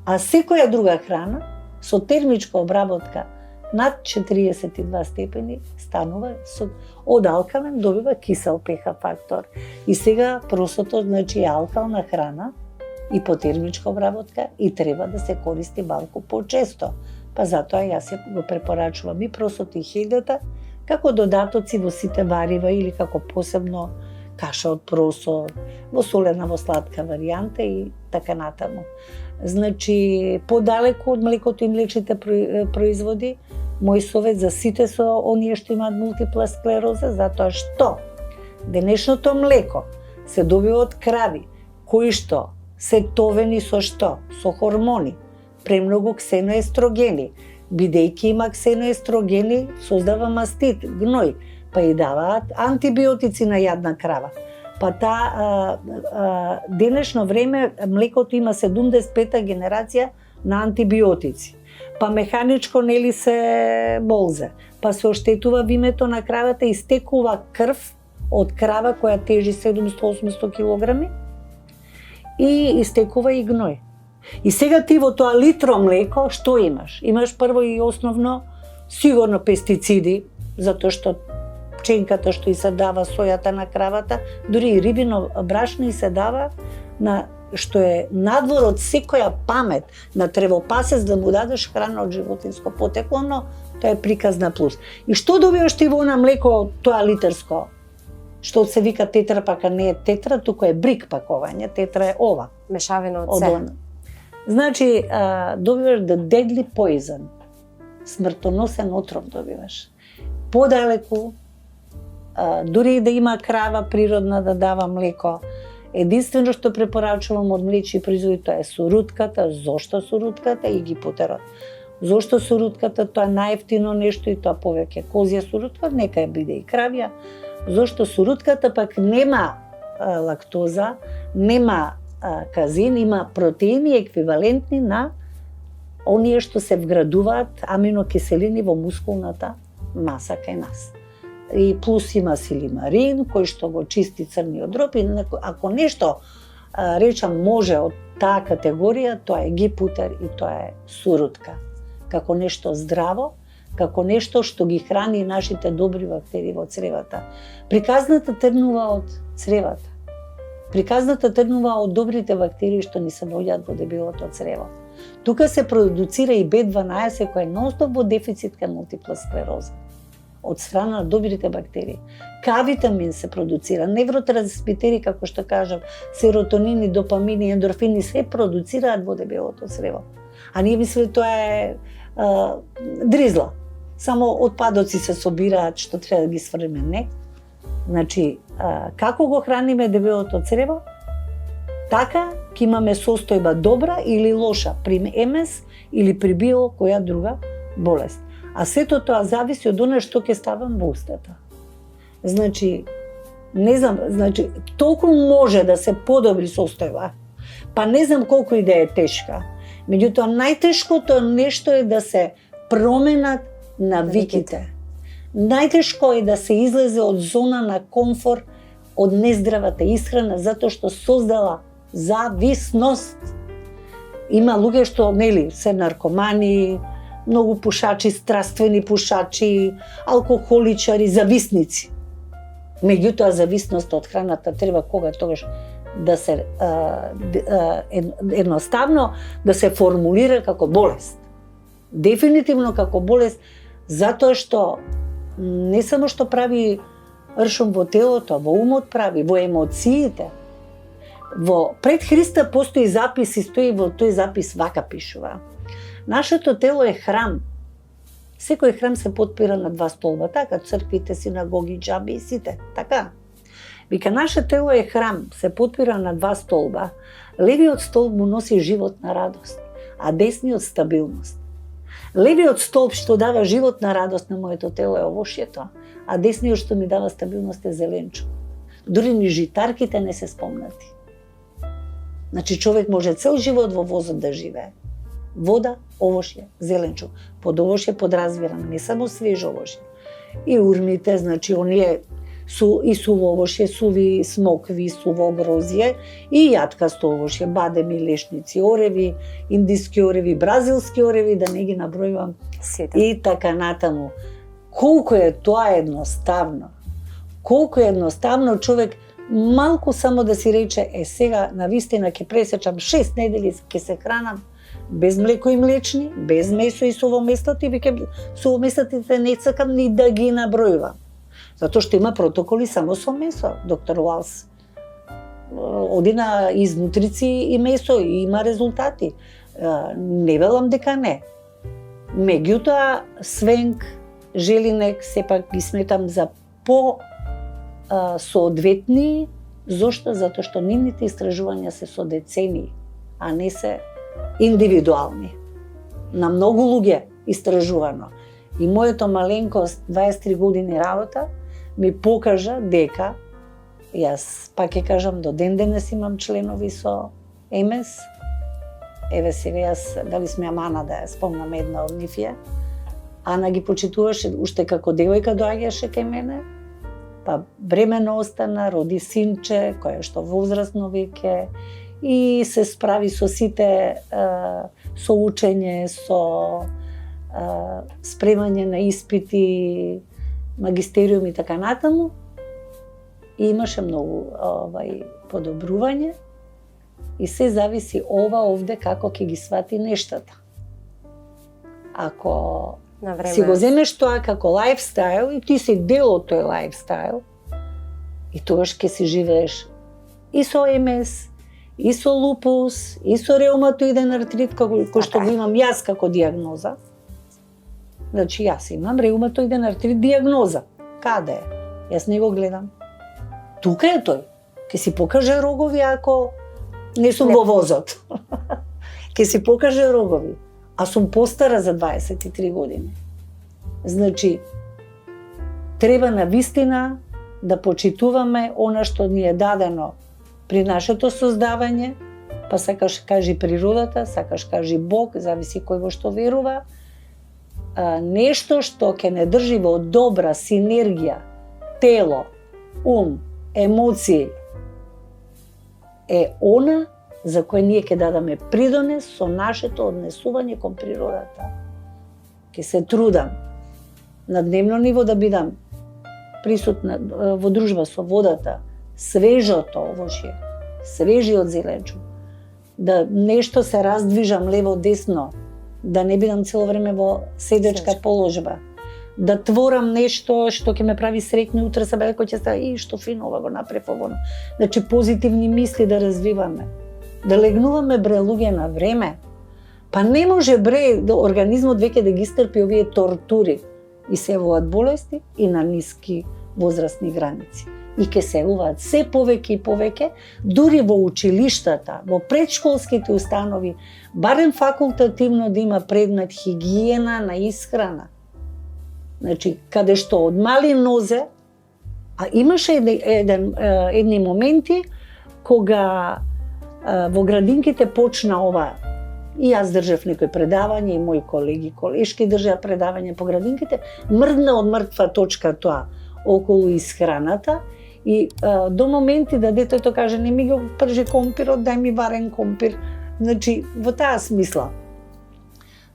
А секоја друга храна, со термичка обработка, над 42 степени станува од алкален добива кисел pH фактор. И сега просото, значи, е алкална храна и по термичка обработка и треба да се користи малку почесто. Па затоа јас го препорачувам и просото и хилјата како додатоци во сите варива или како посебно каша од просо, во солена, во сладка варијанта и така натаму. Значи, подалеку од млекото и млечните производи, мој совет за сите со оние што имаат мултипла склероза, затоа што денешното млеко се добива од крави, кои што се товени со што? Со хормони, премногу ксеноестрогени. Бидејќи има ксеноестрогени, создава мастит, гној, па и даваат антибиотици на јадна крава. Па денешно време млекото има 75-та генерација на антибиотици. Па механичко нели се болзе, па се оштетува вимето на кравата и стекува крв од крава која тежи 700-800 килограми и истекува и гној. И сега ти во тоа литро млеко што имаш? Имаш прво и основно сигурно пестициди, затоа што пченката што и се дава сојата на кравата, дури и рибино брашно и се дава на што е надвор од секоја памет на тревопасец да му дадеш храна од животинско потекло, но тоа е приказна плюс. И што добиваш ти во на млеко тоа литерско? Што се вика тетра, пака не е тетра, туку е брик пакување, тетра е ова. Мешавина од се. Значи, добиваш the deadly poison, смртоносен отров добиваш. Подалеку, дури и да има крава природна да дава млеко, единствено што препорачувам од млечни производи тоа е сурутката. Зошто сурутката и гипутерот? Зошто сурутката? Тоа е најевтино нешто и тоа повеќе козја сурутка, нека ја биде и кравја. Зошто сурутката пак нема лактоза, нема казин, има протеини еквивалентни на оние што се вградуваат аминокиселини во мускулната маса кај нас. И плюс има силимарин, кој што го чисти црниот дроб и ако нешто речам може од таа категорија, тоа е гипутер и тоа е сурутка. Како нешто здраво, како нешто што ги храни нашите добри бактерии во цревата. Приказната тргнува од цревата. Приказната тргнува од добрите бактерии што ни се наоѓаат во дебелото црево. Тука се продуцира и B12 кој е нонстоп во дефицит кај мултипла склероза. Од страна на добрите бактерии. К-витамин се продуцира, невротрансмитери, како што кажам, серотонини, допамини, ендорфини, се продуцираат во дебелото црево. А ние мислиме тоа е дризла. Само отпадоци се собираат што треба да ги сврнеме, не. Значи, како го храниме дебелото црево, така ќе имаме состојба добра или лоша при МС или при било која друга болест. А сето тоа зависи од она што ќе ставам во устата. Значи, не знам, значи, толку може да се подобри состојба, па не знам колку и да е тешка. Меѓутоа, најтешкото нешто е да се променат навиките. Најтешко е да се излезе од зона на комфор од нездравата исхрана, затоа што создала зависност. Има луѓе што, нели, се наркомани, многу пушачи, страствени пушачи, алкохоличари, зависници. Меѓутоа, зависноста од храната треба тогаш да се едноставно да се формулира како болест. Дефинитивно како болест, затоа што не само што прави ршум во телото, во умот прави, во емоциите. Пред Христа постои запис и стои во тој запис вака пишува. Нашето тело е храм. Секој храм се потпира на два столба, така, црквите, синагоги, џаби и сите, така. Вика, наше тело е храм, се потпира на два столба. Левиот столб му носи живот на радост, а десниот стабилност. Левиот столб што дава живот на радост на моето тело е овошјето, а десниот што ми дава стабилност е зеленчо. Дури ни житарките не се спомнати. Значи, човек може цел живот во возот да живее. Вода, овошје, зеленчо. Под овошје подразбирам не само свежо овошје. И урмите, значи, оние и суво овошје, суви смокви, суво грозје, и јаткасто овошје, бадеми, лешници, ореви, индиски ореви, бразилски ореви, да не ги набројувам, и така натаму. Колку е тоа едноставно. Колку е едноставно човек малку само да си рече, сега навистина ќе пресечам 6 недели, ќе се хранам без млеко и млечни, без месо и сувомеслати, веќе сувомеслатите не сакам ни да ги набројувам. Затоа што има протоколи само со месо. Доктор Уалс оди на изнутрици и месо и има резултати. Не велам дека не. Меѓутоа, свенк, желинек, сепак ги сметам за соодветни. Зошто? Затоа што нивните истражувања се со децении, а не се индивидуални. На многу луѓе истражувано. И моето маленкост, 23 години работа, ми покажа дека, јас пак ќе кажам, до ден денес имам членови со МС. Еве сега јас, дали сме Амана да ја спомнам една од нив е. Ана ги почитуваше, уште како девојка доаѓаше кај мене, па бремено остана, роди синче, кој што возрасно веќе, и се справи со сите, со учење, со спремање на испити, магистериум и така натаму. И имаше многу подобрување и се зависи овде како ќе ги свати нештата. Ако си го земеш тоа како лајфстайл и ти си дел од тој лајфстайл, и тогаш ќе си живееш и со МС, и со лупус, и со реуматоиден артрит, кој што го имам јас како диагноза. Значи, јас имам реуматоиден артрит диагноза. Каде е? Јас не го гледам. Тука е тој. Ке си покаже рогови ако не сум во возот. Ке си покаже рогови. А сум постара за 23 години. Значи, треба навистина да почитуваме она што ни е дадено при нашето создавање, па сакаш кажи природата, сакаш кажи Бог, зависи кој во што верува, нешто што ќе не држи во добра синергија тело, ум, емоции, е она за кој ние ќе дадаме придонес со нашето однесување кон природата. Ќе се трудам на дневно ниво да бидам присутна во дружба со водата, свежото овошје, свежиот зеленчук, да нешто се раздвижам лево-десно, да не бидам цело време во седечка положба, да творам нешто што ќе ме прави среќни, утре сабе кој ќе става, што фино ова го направив ово. Значи позитивни мисли да развиваме, да легнуваме бре луѓе на време. Па не може бре организмот веќе да ги стрпи овие тортури и се явуваат болести и на ниски возрастни граници. И ке се явуваат се повеќе и повеќе, дури во училиштата, во предшколските установи, барем факултативно да има предмет хигиена на исхрана. Значи, каде што од мали нозе, а имаше едни моменти кога во градинките почна ова И јас држав некои предавања, и мои колеги, колешки држаа предавања по градинките, мрдна од мртва точка тоа околу исхраната, и до моменти да детето каже не ми го пржи компирот, дај ми варен компир. Значи, во таа смисла.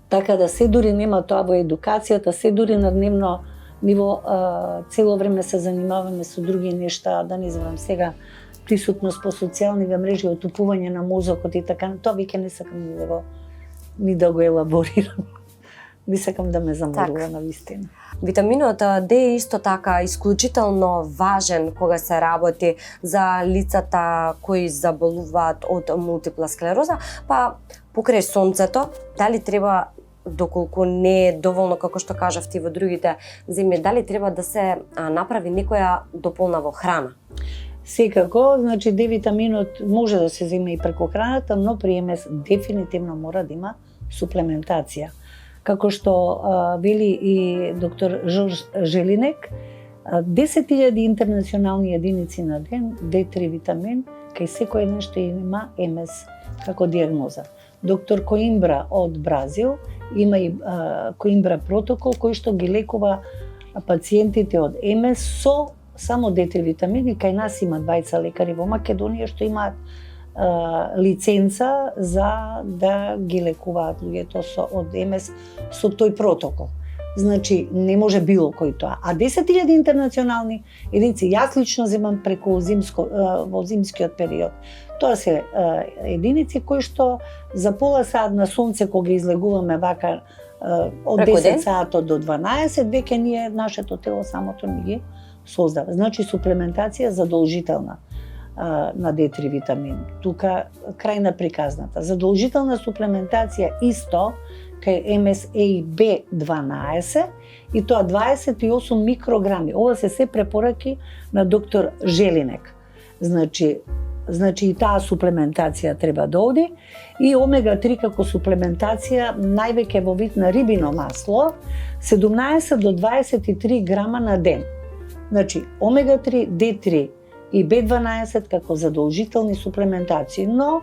Така да се дури нема тоа во едукацијата, се дури на дневно ниво цело време се занимаваме со други нешта, да не знам сега, присутност по социјалните мрежи, отупување на мозокот и така, тоа веќе не сакам ни да го елаборирам. Не сакам да ме заморува на вистина. Витаминот D е исто така исклучително важен кога се работи за лицата кои заболуваат од мултипла склероза, па покрај сонцето, дали треба, доколку не е доволно како што кажавте во другите земји, дали треба да се направи некоја дополнава храна? Секако, значи D витаминот може да се земе и преку храната, но при МС дефинитивно мора да има суплементација. Како што вели и доктор Жорж Желинек, 10.000 интернационални единици на ден D3 витамин кај секој еден што има МС како диагноза. Доктор Коимбра од Бразил има и Коимбра протокол кој што ги лекува пациентите од МС со само D3 витамини. Кај нас има двајца лекари во Македонија што имаат лиценца за да ги лекуваат луѓето од МС со тој протокол. Значи, не може било кој тоа. А 10.000 интернационални единици, јас лично земам преку во зимскиот период. Тоа се единици кои што за пола сат на сонце кога излегуваме вака од 10 сато до 12, веќе ние нашето тело самото ни ги создава. Значи, суплементација задолжителна на D3 витамин. Тука крај на приказната. Задолжителна суплементација исто кај МСА и B12 и тоа 28 микрограми. Ова се препораки на доктор Желинек. Значи и таа суплементација треба да оди, и омега-3 како суплементација највеќе во вид на рибино масло 17 до 23 грама на ден. Значи омега-3, D3 и B12 како задолжителни суплементации, но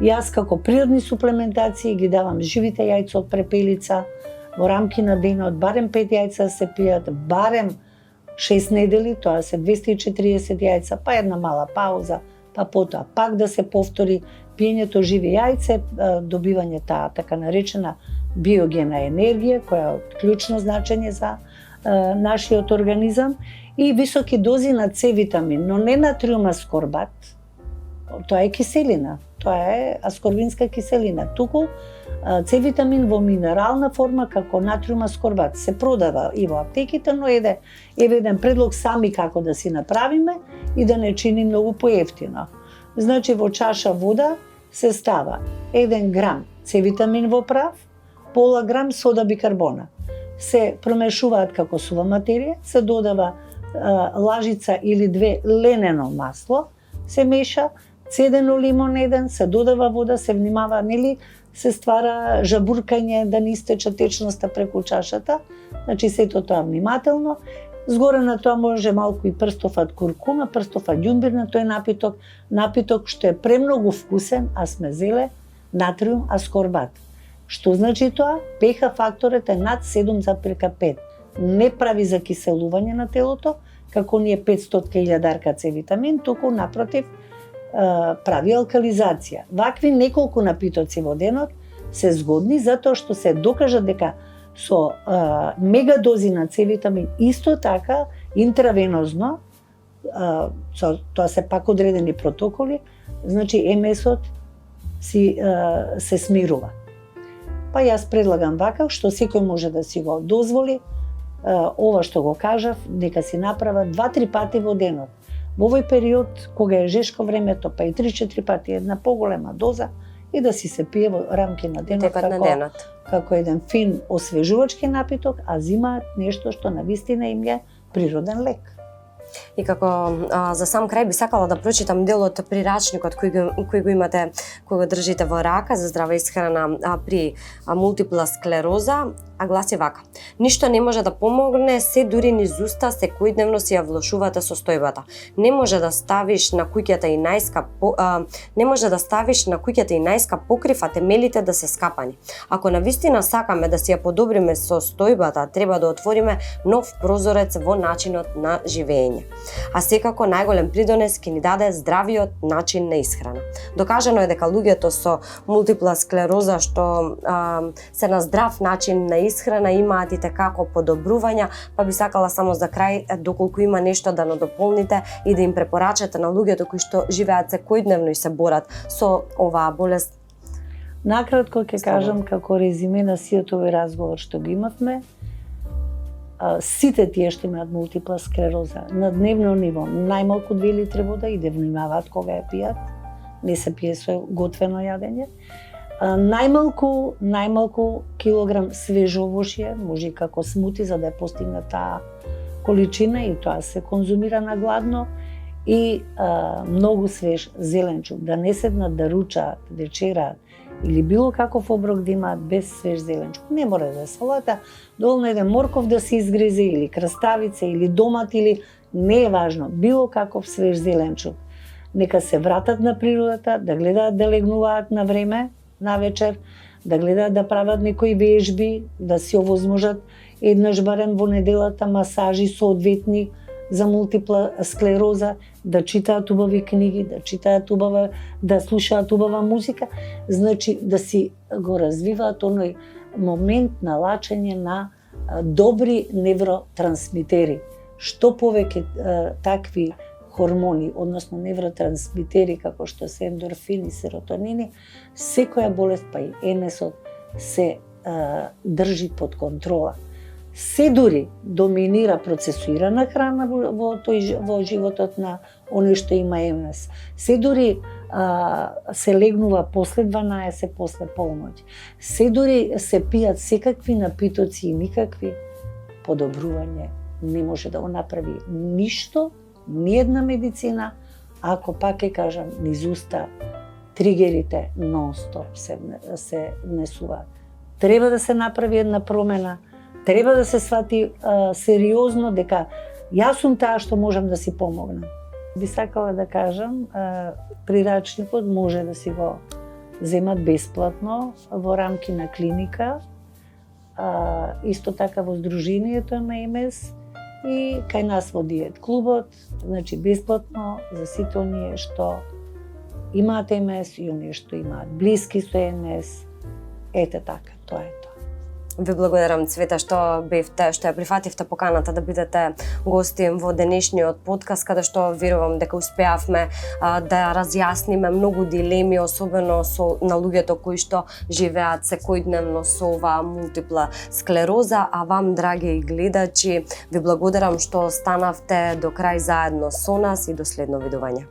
јас како природни суплементации ги давам живите јајца од препелица во рамки на денот, барем 5 јајца се пијат, барем 6 недели, тоа се 240 јајца, па една мала пауза, па потоа пак да се повтори пиењето живи јајце, добивање таа така наречена биогена енергија, која е од клучно значење за нашиот организам, и високи дози на С витамин, но не натриум аскорбат. Тоа е киселина, тоа е аскорбинска киселина. Туку С витамин во минерална форма како натриум аскорбат се продава и во аптеките, но еве еден предлог сами како да си направиме и да не чини многу поевтино. Значи во чаша вода се става 1 грам С витамин во прав, пола грам сода бикарбона. Се промешуваат како сува материја, се додава лажица или 2 ленено масло, се меша, цедено лимон 1, се додава вода, се внимава, нели, се ствара жабуркање да не истече течноста преку чашата. Значи сето тоа внимателно. Згоре на тоа може малку и прстофат куркума, прстофат ѓумбир на тој напиток што е премногу вкусен, а смезеле натриум аскорбат. Што значи тоа? pH факторот е над 7,5. Не прави закиселување на телото, како ние 500.000 С витамин, туку напротив прави алкализација. Вакви неколку напитоци во денот се згодни затоа што се докажа дека со мегадози на С витамин исто така интравенозно, тоа се пак одредени протоколи, значи МС-от се смирува. Па јас предлагам вака, што секој може да си го дозволи, ова што го кажав, нека си направа 2-3 пати во денот. Во овој период, кога е жешко времето, па и 3-4 пати една поголема доза и да си се пие во рамки на денот, како еден фин освежувачки напиток, а зимаат нешто што навистина им е природен лек. И како за сам крај би сакала да прочитам дел од прирачникот кој го имате, кој го држите во рака за здрава исхрана при мултипла склероза. а гласи вака: ништо не може да помогне, се дури низ уста секојдневно си ја влошувате состојбата. Не може да ставиш на куќата и најска покрив, а темелите да се скапани. Ако навистина сакаме да си ја подобриме состојбата, треба да отвориме нов прозорец во начинот на живење. А секако најголем придонес ќе ни даде здравиот начин на исхрана. Докажано е дека луѓето со мултипла склероза што се на здрав начин на исхрана имаат и како подобрувања, па би сакала само за крај, доколку има нешто да надополните и да им препорачате на луѓето кои што живеат секојдневно и се борат со оваа болест. Накратко ќе кажам како резиме на сиот овој разговор што го имавме. Сите тие што имаат мултипла склероза на дневно ниво најмалку 2 литри вода и да внимаваат кога ја пијат, не се пие со готвено јадење. Најмалку килограм свежо овошје, може и како смути за да ја постигне таа количина и тоа се конзумира на гладно, и многу свеж зеленчук, да не седнат да ручаат, вечераат или било каков оброк да имаат без свеж зеленчук. Не мора да е салата, доволно еден морков да се изгризе или краставица или домат, или не е важно, било каков свеж зеленчук. Нека се вратат на природата, да гледаат да легнуваат на време, на вечер, да гледаат да прават некои вежби, да си овозможат еднаш барем во неделата масажи соодветни за мултипла склероза, да читаат убави книги, да читаат убава, да слушаат убава музика, значи да си го развиваат оној момент на лачење на добри невротрансмитери. Што повеќе такви хормони, односно невротрансмитери како што се ендорфини, серотонини, секоја болест, па и МС-от, се држи под контрола. Се дури доминира процесуирана храна во животот на оној што има МС. Се дури се легнува после 12, после полноќ. Се дури се пијат секакви напитоци и никакви подобрување не може да го направи ништо, ниедна медицина, ако пак ќе кажам, низ уста тригерите нон-стоп се внесуваат. Треба да се направи една промена, треба да се свати сериозно дека јас сум таа што можам да си помогнам. Би сакала да кажам, прирачникот може да си го земат бесплатно во рамки на клиника, исто така во Сдруженијето на МС и кај нас во Диет клубот, значи бесплатно за сите оние што имаат МС и оние што имаат блиски со МС. Ете така, тоа е тоа. Ви благодарам, Цвета, што ја прифативте поканата да бидете гости во денешниот подкаст, каде што верувам дека успеавме да разјасниме многу дилеми, особено на луѓето кои што живеат секојдневно со оваа мултипла склероза, а вам, драги гледачи, ви благодарам што останавте до крај заедно со нас и до следно видување.